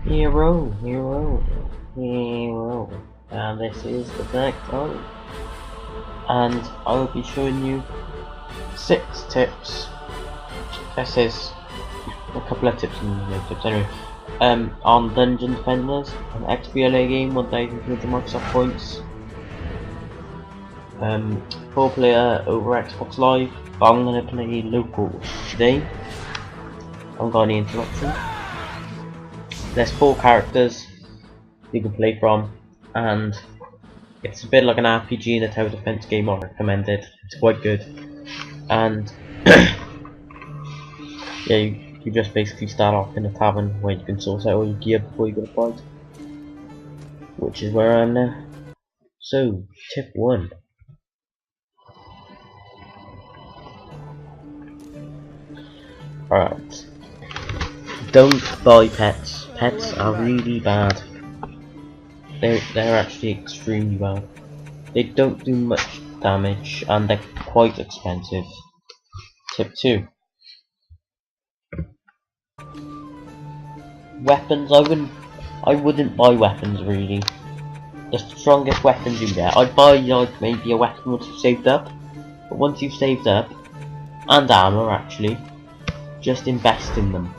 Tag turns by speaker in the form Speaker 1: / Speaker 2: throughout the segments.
Speaker 1: Hero, hero, hero. And this is the next one. And I will be showing you 6 tips. This is a couple of tips and no tips anyway. On Dungeon Defenders, an XBLA game, 1,200 Microsoft points. 4-player over Xbox Live. But I'm gonna play local today. I haven't got any interruption. There's 4 characters you can play from, and it's a bit like an RPG in a tower defense game. I recommend it. It's quite good, and yeah, you just basically start off in a tavern where you can sort out all your gear before you go to fight, which is where I am now. So, tip 1. Alright. Don't buy pets. Pets are really bad. They're actually extremely bad. They don't do much damage and they're quite expensive. Tip 2. Weapons, I wouldn't buy weapons really. The strongest weapons you get, I'd buy like maybe a weapon once you've saved up. But once you've saved up, and armor actually, just invest in them.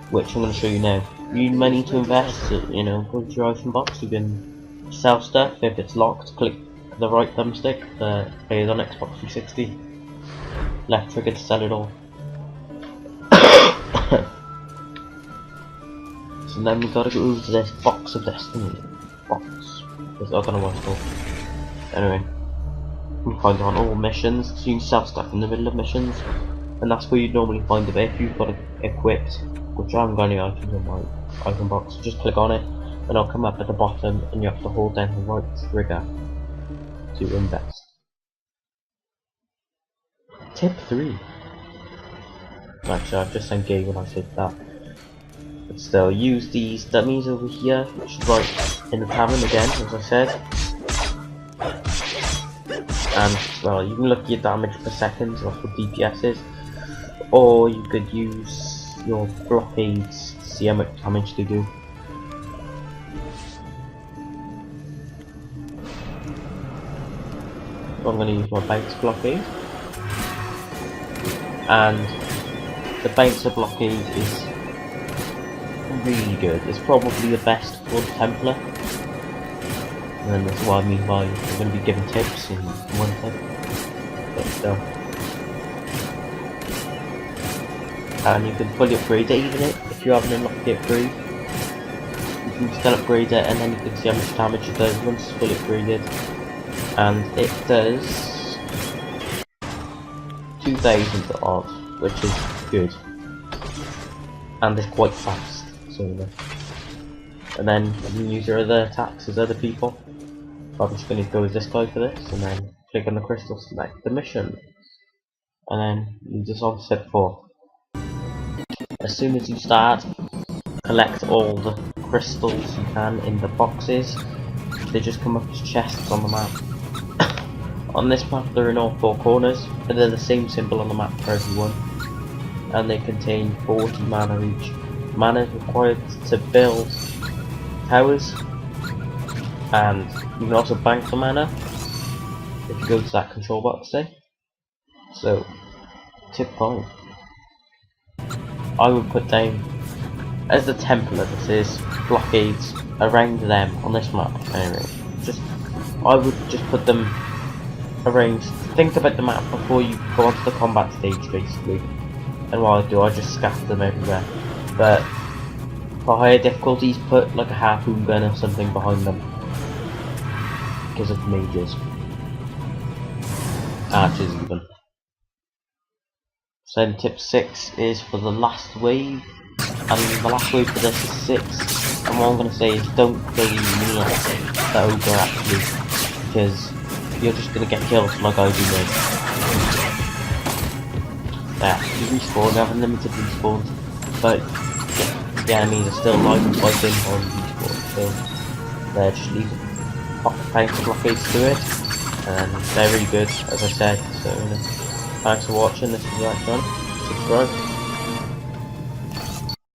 Speaker 1: Which I'm going to show you now. You need money to invest, you know, go to your item box, you can sell stuff. If it's locked, click the right thumbstick, play it on Xbox 360. Left trigger to sell it all. So then we gotta go to this box of destiny. Box. Because I don't know what it's called. Anyway. You can find it on all missions, so you can sell stuff in the middle of missions. And that's where you'd normally find it if you've got it equipped, which I haven't got any items in my item box. So just click on it, and it'll come up at the bottom, and you have to hold down the right trigger to invest. Tip 3. Actually, I've just said gay when I said that. But still, use these dummies over here, which is right in the tavern again, as I said. And, well, you can look at your damage per second, that's what DPS is. Or you could use your blockades to see how much damage they do. So I'm going to use my bounce blockade. And the bouncer blockade is really good. It's probably the best for the Templar. And that's what I mean by I'm going to be giving tips in one tip. But still. And you can fully upgrade it even if you haven't unlocked it free. You can still upgrade it and then you can see how much damage it does once it's fully upgraded. And it does 2,000 odd, which is good. And it's quite fast. So, and then you can use your other attacks as other people. I'm just going to go with this guy for this, and then click on the crystal, select the mission. And then you just on step 4. As soon as you start, collect all the crystals you can in the boxes. They just come up as chests on the map. On this map they're in all 4 corners, but they're the same symbol on the map for everyone. And they contain 40 mana each. Mana is required to build towers. And you can also bank the mana if you go to that control box there. So, tip 5. I would put down, as the Templar, this is blockades around them on this map. Anyway, I would just put them arranged. Think about the map before you go onto the combat stage, basically. And what I do, I just scatter them everywhere. But for higher difficulties, put like a harpoon gun or something behind them, because of mages, archers even. So then tip 6 is for the last wave, and the last wave for this is 6. And what I'm going to say is don't go near the ogre actually, because you're just going to get killed like I do now. Yeah, you respawn, you have unlimited respawns, but the enemies are still alive and fighting on respawn, so they're just leaving pocket blockades to it, and they're really good, as I said. So thanks for watching, this is the next one. Subscribe.